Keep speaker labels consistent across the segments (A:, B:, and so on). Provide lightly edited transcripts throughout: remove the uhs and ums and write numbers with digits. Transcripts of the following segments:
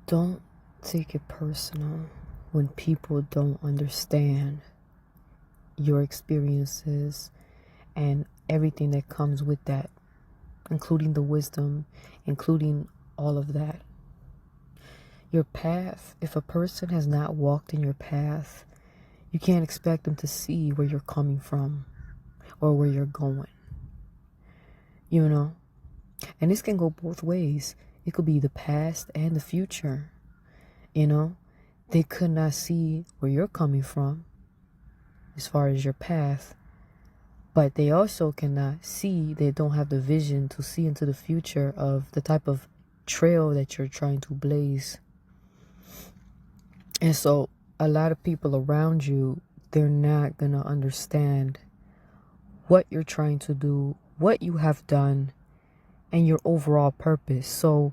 A: Don't take it personal when people don't understand your experiences and everything that comes with that, including the wisdom, including all of that. Your path, if a person has not walked in your path, you can't expect them to see where you're coming from or where you're going, you know? And this can go both ways. It could be the past and the future, you know? They could not see where you're coming from as far as your path, but they also cannot see, they don't have the vision to see into the future of the type of trail that you're trying to blaze. And so a lot of people around you, they're not going to understand what you're trying to do, what you have done, and your overall purpose. So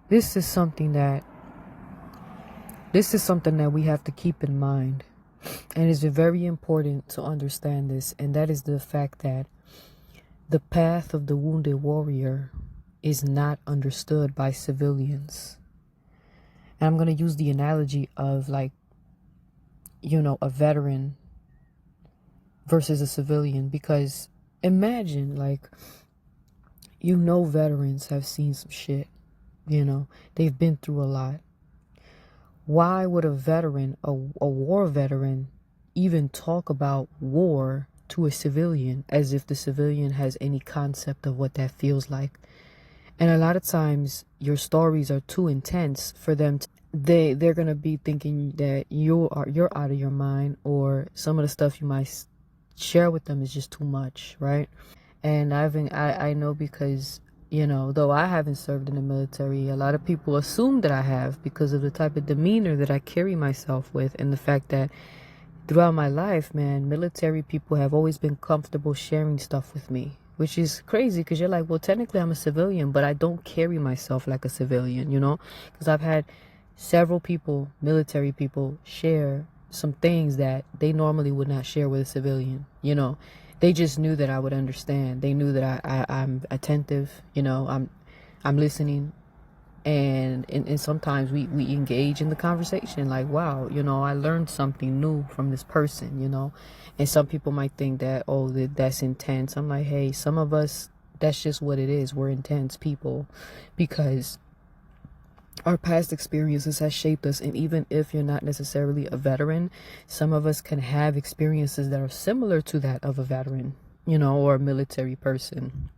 A: this is something that we have to keep in mind. And it's very important to understand this. And that is the fact that the path of the wounded warrior is not understood by civilians. And I'm going to use the analogy of, like, a veteran versus a civilian, because imagine, like, veterans have seen some shit, they've been through a lot. Why would a veteran, a war veteran, even talk about war to a civilian as if the civilian has any concept of what that feels like? And a lot of times your stories are too intense for them to, they're going to be thinking that you're out of your mind, or some of the stuff you might share with them is just too much, right? And I know, because though I haven't served in the military, a lot of people assume that I have because of the type of demeanor that I carry myself with, and the fact that throughout my life, man, military people have always been comfortable sharing stuff with me, which is crazy, because you're like, well, technically I'm a civilian, but I don't carry myself like a civilian, because I've had several people, military people, share some things that they normally would not share with a civilian. They just knew that I would understand. They knew that I'm attentive, I'm listening. And sometimes we engage in the conversation, like, wow, I learned something new from this person, and some people might think that, oh, that's intense. I'm like, hey, some of us, that's just what it is. We're intense people because our past experiences has shaped us. And even if you're not necessarily a veteran, some of us can have experiences that are similar to that of a veteran, or a military person,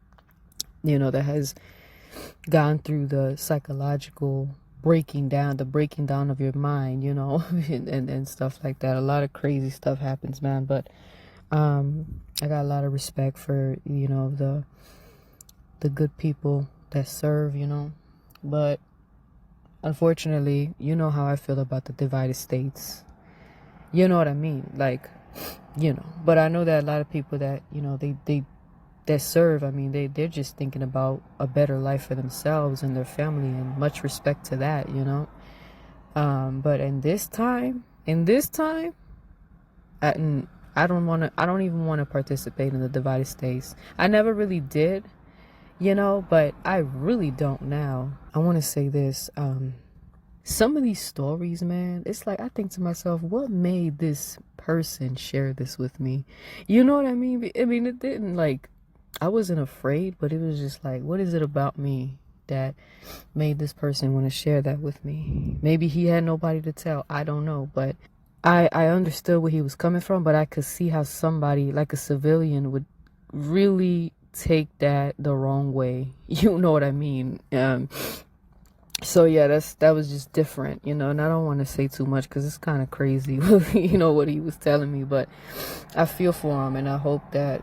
A: that has gone through the psychological breaking down of your mind, and stuff like that. A lot of crazy stuff happens, man. But I got a lot of respect for, the good people that serve, but unfortunately, you know how I feel about the divided states. You know what I mean? Like, but I know that a lot of people that, they that serve, I mean, they're just thinking about a better life for themselves and their family, and much respect to that, but in this time, I don't even want to participate in the divided states. I never really did, but I really don't now. I want to say this, some of these stories, man, it's like I think to myself, what made this person share this with me? You know what I mean? I mean, it didn't, like, I wasn't afraid, but it was just like, what is it about me that made this person want to share that with me? Maybe he had nobody to tell. I don't know, but I understood where he was coming from, but I could see how somebody like a civilian would really take that the wrong way. You know what I mean? So yeah, that was just different, and I don't want to say too much because it's kind of crazy, what he was telling me, but I feel for him, and I hope that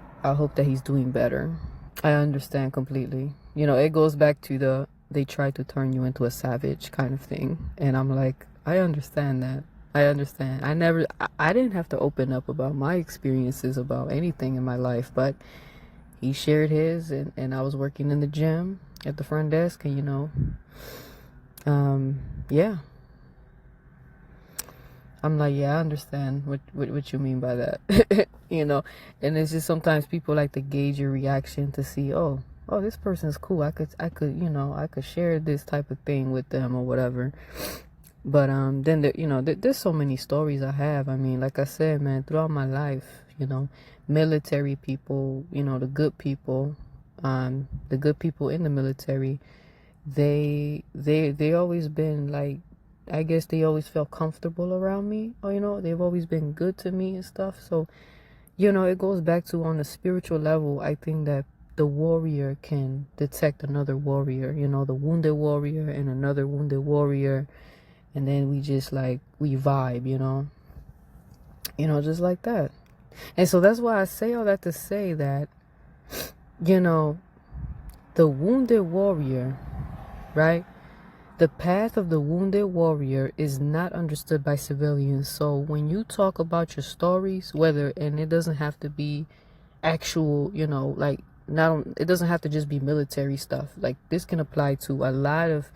A: he's doing better. I understand completely. It goes back to they try to turn you into a savage kind of thing, and I'm like, I understand that. I understand. I didn't have to open up about my experiences about anything in my life, but he shared his, and I was working in the gym at the front desk, and yeah, I'm like, yeah, I understand what you mean by that. And it's just sometimes people like to gauge your reaction to see, oh, oh, this person's cool. I could share this type of thing with them or whatever. But then there's so many stories I have. I mean, like I said, man, throughout my life, military people, the good people, in the military, they always been like, I guess they always felt comfortable around me, or they've always been good to me and stuff. So it goes back to, on a spiritual level, I think that the warrior can detect another warrior, the wounded warrior and another wounded warrior, and then we just like, we vibe, just like that. And so that's why I say all that to say that, the wounded warrior, right? The path of the wounded warrior is not understood by civilians. So when you talk about your stories, and it doesn't have to be actual, like, it doesn't have to just be military stuff. Like, this can apply to a lot of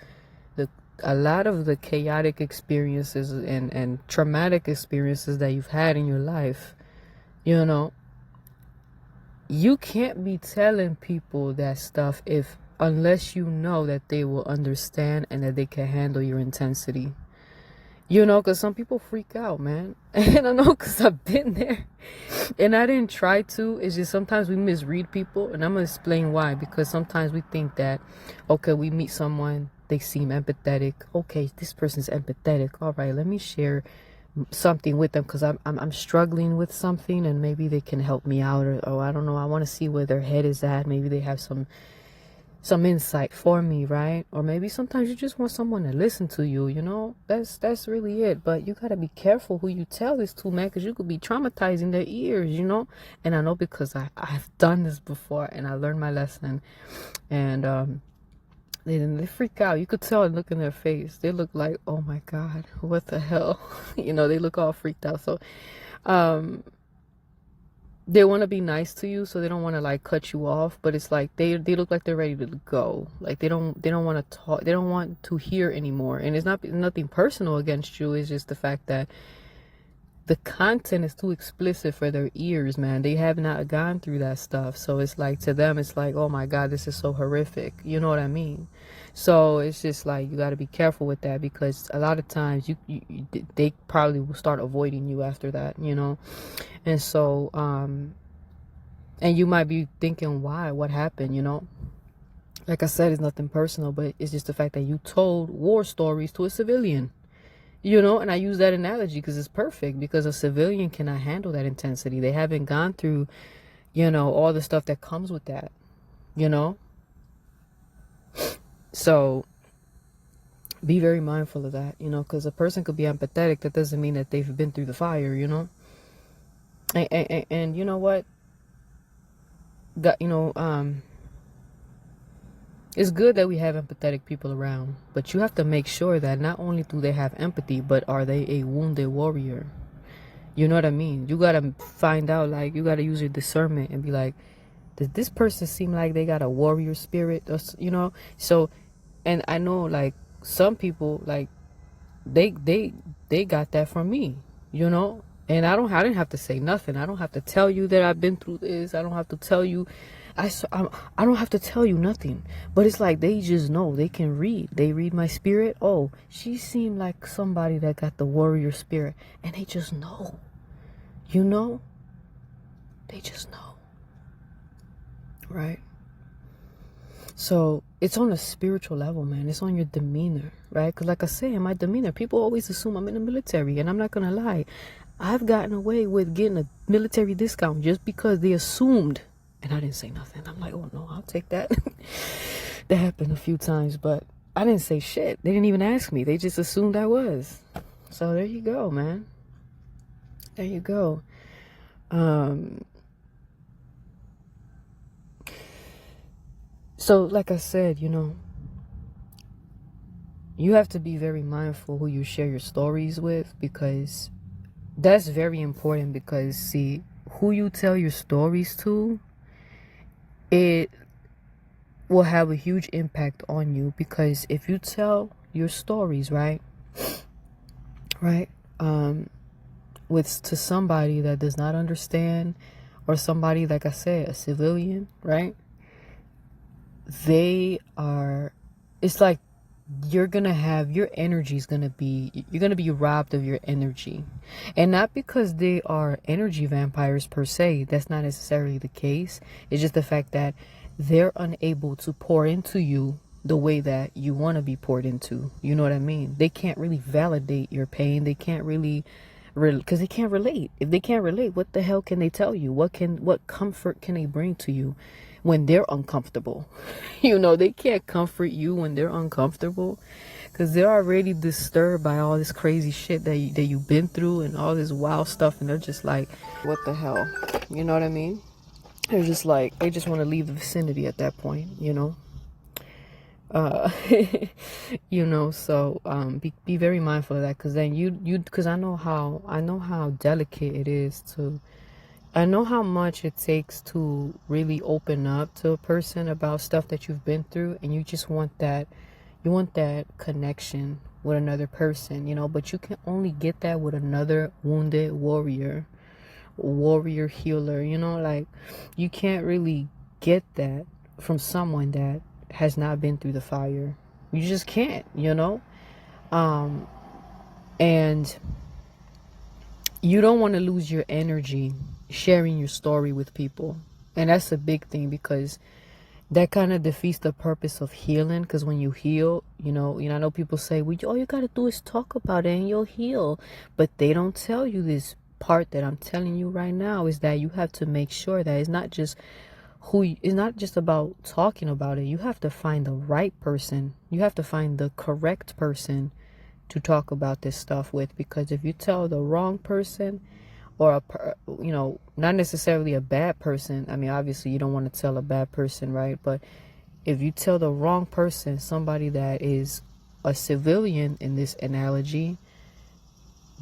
A: the chaotic experiences and traumatic experiences that you've had in your life. You can't be telling people that stuff unless you know that they will understand and that they can handle your intensity. Because some people freak out, man. And I know, because I've been there. And I didn't try to. It's just sometimes we misread people. And I'm going to explain why. Because sometimes we think that, okay, we meet someone, they seem empathetic. Okay, this person's empathetic. All right, let me share something with them because I'm struggling with something, and maybe they can help me out. Or I don't know, I want to see where their head is at. Maybe they have some insight for me, right? Or maybe sometimes you just want someone to listen to you, that's really it. But you gotta be careful who you tell this to, man, because you could be traumatizing their ears, and I know, because I've done this before and I learned my lesson. And they freak out. You could tell and look in their face. They look like, oh my God, what the hell? They look all freaked out. So they want to be nice to you, so they don't want to like cut you off, but it's like they look like they're ready to go. Like they don't want to talk, they don't want to hear anymore. And it's nothing personal against you. It's just the fact that the content is too explicit for their ears, man. They have not gone through that stuff. So it's like, to them, it's like, oh my God, this is so horrific. You know what I mean? So it's just like, you got to be careful with that, because a lot of times they probably will start avoiding you after that, And so, and you might be thinking, why? What happened, Like I said, it's nothing personal, but it's just the fact that you told war stories to a civilian. And I use that analogy because it's perfect, because a civilian cannot handle that intensity. They haven't gone through, all the stuff that comes with that, So be very mindful of that, because a person could be empathetic. That doesn't mean that they've been through the fire, And you know what? It's good that we have empathetic people around, but you have to make sure that not only do they have empathy, but are they a wounded warrior? You know what I mean? You gotta find out, like, you gotta use your discernment and be like, does this person seem like they got a warrior spirit? Or, So, and I know, like, some people, like, they got that from me, And I didn't have to say nothing. I don't have to tell you that I've been through this. I don't have to tell you. I don't have to tell you nothing. But it's like, they just know. They can read. They read my spirit. Oh, she seemed like somebody that got the warrior spirit. And they just know. They just know. Right? So it's on a spiritual level, man. It's on your demeanor, right? Because like I say, in my demeanor, people always assume I'm in the military. And I'm not going to lie. I've gotten away with getting a military discount just because they assumed. And I didn't say nothing. I'm like, oh no, I'll take that. That happened a few times, but I didn't say shit. They didn't even ask me. They just assumed I was. So there you go, man. There you go. So like I said, you have to be very mindful who you share your stories with, because that's very important. Because see, who you tell your stories to, it will have a huge impact on you. Because if you tell your stories, right, to somebody that does not understand, or somebody, like I said, a civilian, right, they are, it's like you're gonna have, your energy is gonna be, you're gonna be robbed of your energy. And not because they are energy vampires per se, that's not necessarily the case. It's just the fact that they're unable to pour into you the way that you want to be poured into. You know what I mean? They can't really validate your pain. They can't really, because they can't relate. If they can't relate, what the hell can they tell you? What comfort can they bring to you when they're uncomfortable? You know, they can't comfort you when they're uncomfortable, because they're already disturbed by all this crazy shit that you've been through and all this wild stuff, and they're just like, what the hell? You know what I mean? They're just like, they just want to leave the vicinity at that point, you know? uh you know, so be very mindful of that, because then because I know how delicate it is to, I know how much it takes to really open up to a person about stuff that you've been through, and you just want that, you want that connection with another person, you know, but you can only get that with another wounded warrior healer, you know, like you can't really get that from someone that has not been through the fire. You just can't, you know. And you don't want to lose your energy sharing your story with people. And that's a big thing, because that kind of defeats the purpose of healing. Because when you heal, I know people say, well, all you got to do is talk about it and you'll heal. But they don't tell you this part that I'm telling you right now, is that you have to make sure that it's not just it's not just about talking about it. You have to find the right person. You have to find the correct person to talk about this stuff with, because if you tell the wrong person, or not necessarily a bad person, I mean, obviously you don't want to tell a bad person, right? But if you tell the wrong person, somebody that is a civilian in this analogy,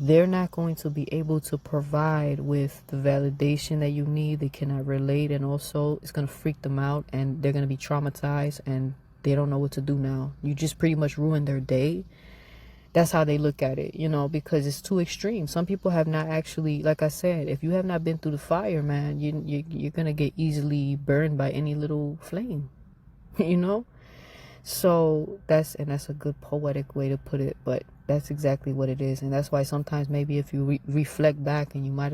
A: they're not going to be able to provide with the validation that you need. They cannot relate, and also it's going to freak them out, and they're going to be traumatized, and they don't know what to do now. You just pretty much ruined their day. That's how they look at it, because it's too extreme. Some people have not actually, like I said, if you have not been through the fire, man, you're going to get easily burned by any little flame, you know? So that's a good poetic way to put it, but that's exactly what it is. And that's why sometimes maybe if you reflect back, and you might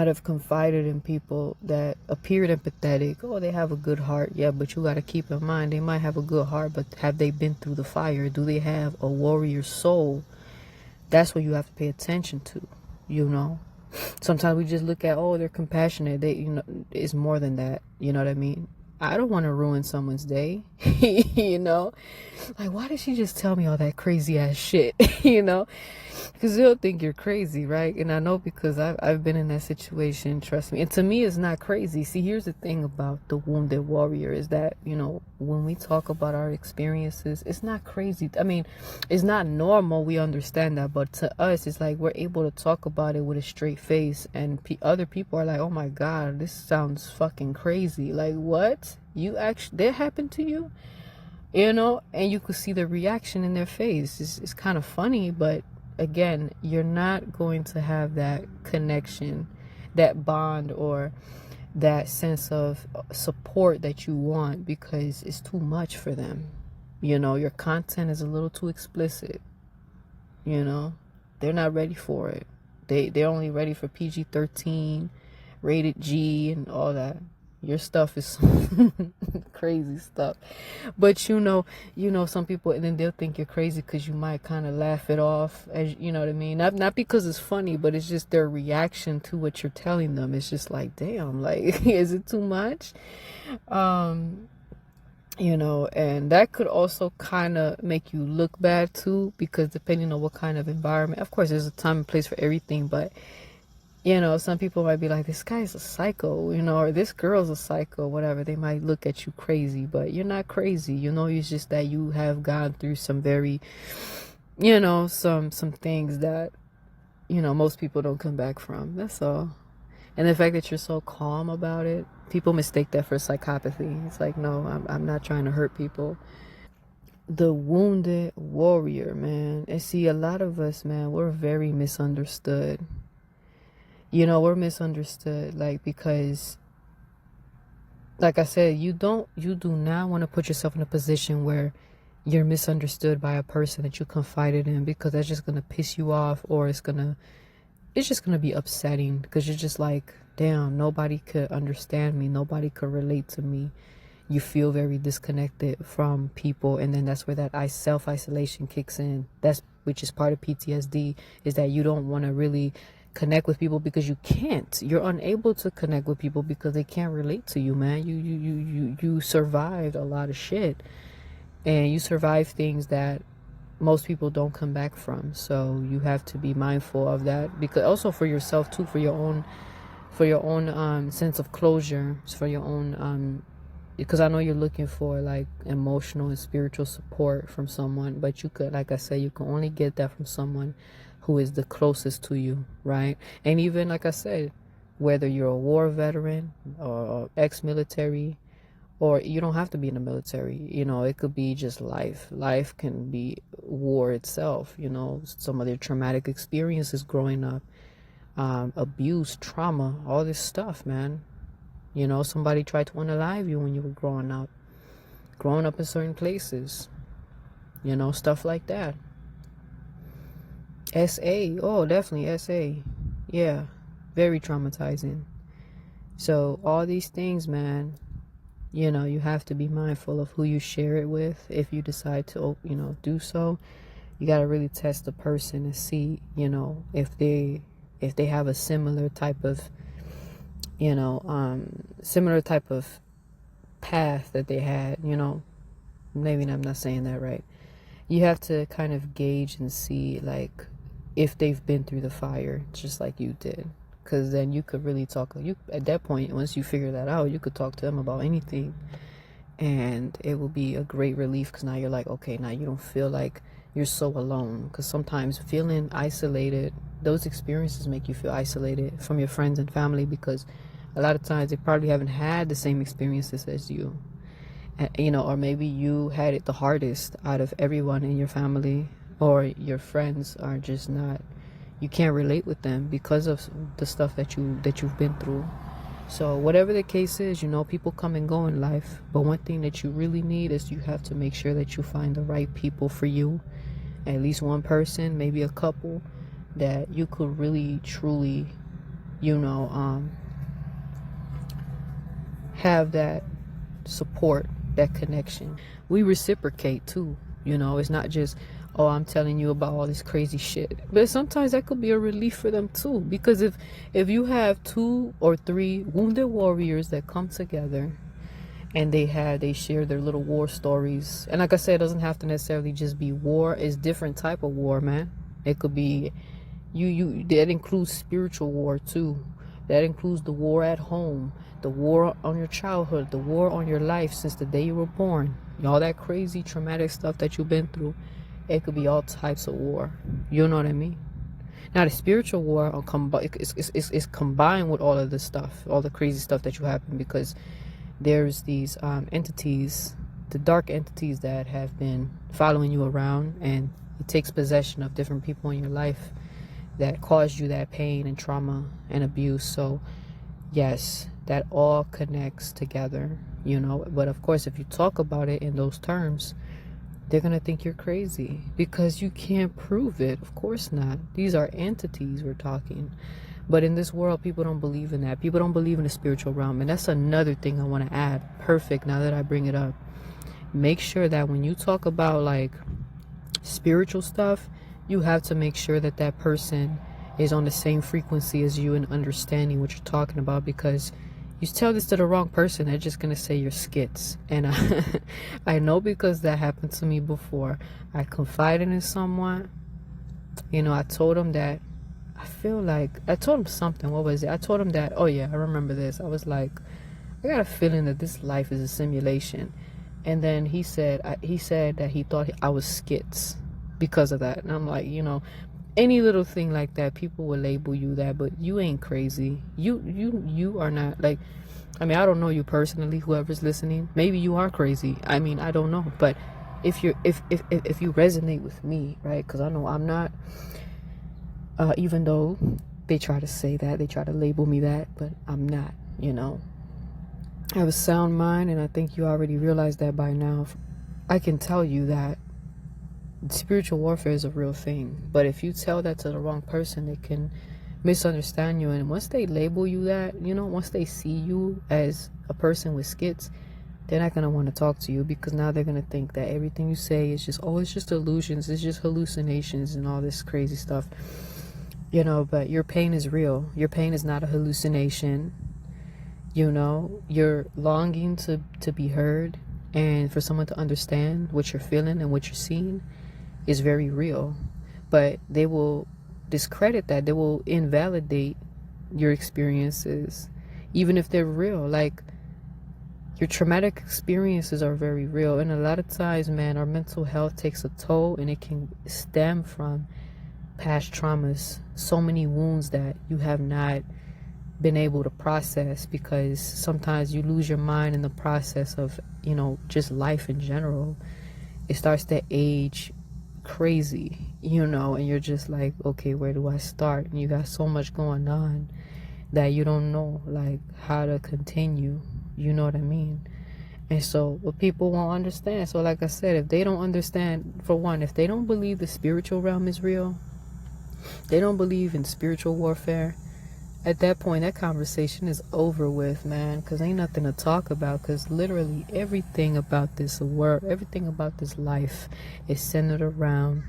A: have confided in people that appeared empathetic. Oh, they have a good heart. Yeah, but you got to keep in mind, they might have a good heart, but have they been through the fire? Do they have a warrior soul? That's what you have to pay attention to, Sometimes we just look at, oh, they're compassionate. It's more than that. You know what I mean? I don't want to ruin someone's day, Like, why did she just tell me all that crazy ass shit, Because they'll think you're crazy, right? And I know, because I've been in that situation, trust me. And to me, it's not crazy. See, here's the thing about the wounded warrior is that, when we talk about our experiences, it's not crazy. I mean, it's not normal. We understand that. But to us, it's like we're able to talk about it with a straight face. And other people are like, oh my God, this sounds fucking crazy. Like, what? That happened to you? And you could see the reaction in their face. It's kind of funny, but again, you're not going to have that connection, that bond, or that sense of support that you want, because it's too much for them. Your content is a little too explicit. They're not ready for it. They're only ready for PG-13, rated G, and all that. Your stuff is crazy stuff. But some people, and then they'll think you're crazy because you might kind of laugh it off, as you know what I mean. Not because it's funny, but it's just their reaction to what you're telling them. It's just like, damn, like, is it too much? And that could also kind of make you look bad too, because depending on what kind of environment, of course, there's a time and place for everything, but some people might be like, this guy's a psycho, or this girl's a psycho, whatever. They might look at you crazy, but you're not crazy. It's just that you have gone through some very, some things that, most people don't come back from. That's all. And the fact that you're so calm about it, people mistake that for psychopathy. It's like, no, I'm not trying to hurt people. The wounded warrior, man. And see, a lot of us, man, we're very misunderstood. We're misunderstood, like, because like I said, you do not want to put yourself in a position where you're misunderstood by a person that you confided in, because that's just going to piss you off, or it's just going to be upsetting, because you're just like, damn, nobody could understand me, nobody could relate to me. You feel very disconnected from people, and then that's where that self-isolation kicks in. That's which is part of PTSD, is that you don't want to really connect with people because you can't. You're unable to connect with people because they can't relate to you, man. You survived a lot of shit, and you survived things that most people don't come back from. So you have to be mindful of that, because also for yourself too, for your own sense of closure, for your own because I know you're looking for like emotional and spiritual support from someone, but you could, like I said, you can only get that from someone who is the closest to you, right? And even like I said, whether you're a war veteran or ex-military, or you don't have to be in the military, it could be just life can be war itself, some of their traumatic experiences growing up, abuse, trauma, all this stuff, man. Somebody tried to unalive you when you were growing up in certain places, stuff like that. SA, oh, definitely SA. Yeah, very traumatizing. So all these things, man, you have to be mindful of who you share it with. If you decide to, do so, you got to really test the person and see, if they have a similar type of, similar type of path that they had, maybe I'm not saying that right. You have to kind of gauge and see, like, if they've been through the fire just like you did, because then you could really talk. You at that point, once you figure that out, you could talk to them about anything, and it will be a great relief, because now you're like, okay, now you don't feel like you're so alone, because sometimes feeling isolated, those experiences make you feel isolated from your friends and family, because a lot of times they probably haven't had the same experiences as you, or maybe you had it the hardest out of everyone in your family, or your friends are just not, you can't relate with them because of the stuff that you've been through. So whatever the case is, people come and go in life, but one thing that you really need is you have to make sure that you find the right people for you, at least one person, maybe a couple, that you could really truly, have that support, that connection. We reciprocate too. It's not just, oh, I'm telling you about all this crazy shit, but sometimes that could be a relief for them too, because if you have 2 or 3 wounded warriors that come together, and they share their little war stories, and like I said, it doesn't have to necessarily just be war. It's different type of war, man. It could be, you that includes spiritual war too. That includes the war at home, the war on your childhood, the war on your life since the day you were born, all that crazy traumatic stuff that you've been through. It could be all types of war. You know what I mean? Now the spiritual war is combined with all of this stuff, all the crazy stuff that you happen, because there's these entities, the dark entities that have been following you around, and it takes possession of different people in your life that caused you that pain and trauma and abuse. So yes, that all connects together, but of course, if you talk about it in those terms, they're gonna think you're crazy, because you can't prove it. Of course not. These are entities we're talking. But in this world, people don't believe in that. People don't believe in the spiritual realm. And that's another thing I want to add. Perfect, now that I bring it up. Make sure that when you talk about like spiritual stuff, you have to make sure that that person is on the same frequency as you and understanding what you're talking about, because you tell this to the wrong person, they're just gonna say you're skits. And I know, because that happened to me before. I confided in someone, I told them that I told him something. What was it? I told him that, oh yeah, I remember this. I was like, I got a feeling that this life is a simulation. And then he said that he thought I was skits because of that. And I'm like, any little thing like that, people will label you that, but you ain't crazy. You are not, like, I mean, I don't know you personally, whoever's listening. Maybe you are crazy. I mean, I don't know. But if you resonate with me, right? Because I know I'm not. Even though they try to say that, they try to label me that, but I'm not, I have a sound mind, and I think you already realized that by now. I can tell you that spiritual warfare is a real thing, but if you tell that to the wrong person, they can misunderstand you. And once they label you that, once they see you as a person with skits, they're not going to want to talk to you, because now they're going to think that everything you say is just, oh, it's just illusions, it's just hallucinations and all this crazy stuff. But your pain is real. Your pain is not a hallucination. You're longing to be heard, and for someone to understand what you're feeling and what you're seeing is very real. But they will discredit that. They will invalidate your experiences, even if they're real. Like, your traumatic experiences are very real. And a lot of times, man, our mental health takes a toll, and it can stem from past traumas. So many wounds that you have not been able to process, because sometimes you lose your mind in the process of, just life in general. It starts to age crazy, and you're just like, okay, where do I start? And you got so much going on that you don't know, like, how to continue. You know what I mean? And so, what people won't understand. So, like I said, if they don't understand, for one, if they don't believe the spiritual realm is real, they don't believe in spiritual warfare, at that point, that conversation is over with, man, because ain't nothing to talk about, because literally everything about this world, everything about this life is centered around,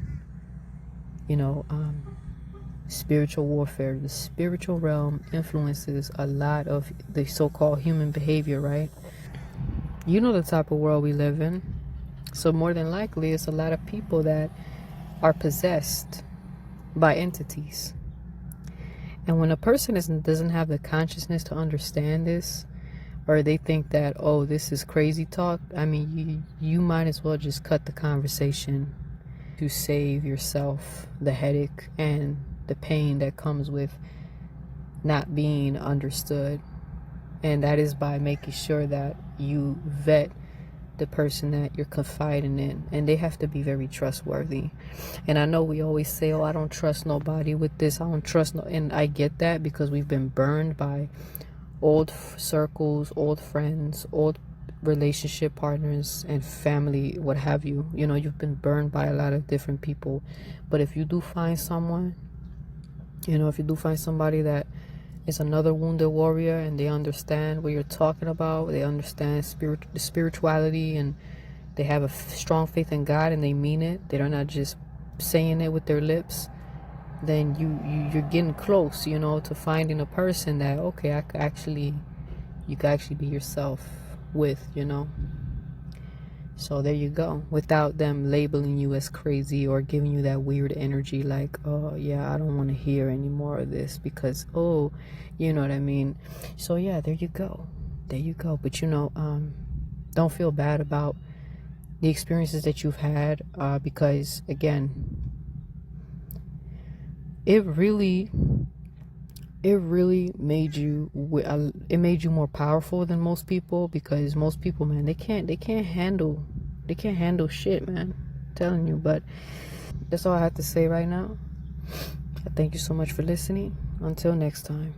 A: spiritual warfare. The spiritual realm influences a lot of the so-called human behavior, right? You know the type of world we live in. So more than likely, it's a lot of people that are possessed by entities. And when a person doesn't have the consciousness to understand this, or they think that, oh, this is crazy talk, I mean, you might as well just cut the conversation to save yourself the headache and the pain that comes with not being understood. And that is by making sure that you vet the person that you're confiding in, and they have to be very trustworthy. And I know we always say, oh, I don't trust nobody with this, I don't trust and I get that, because we've been burned by old circles, old friends, old relationship partners, and family, what have you. You've been burned by a lot of different people. But if you do find someone, if you do find somebody that is another wounded warrior, and they understand what you're talking about, they understand the spirituality, and they have a strong faith in God, and they mean it, they're not just saying it with their lips, then you're getting close, to finding a person that, okay, you can actually be yourself with, So there you go, without them labeling you as crazy or giving you that weird energy like, oh yeah, I don't want to hear any more of this, because, oh, you know what I mean? So yeah, there you go. But don't feel bad about the experiences that you've had, because again, it really made you more powerful than most people, because most people, man, they can't handle shit, man. I'm telling you. But that's all I have to say right now. I thank you so much for listening. Until next time.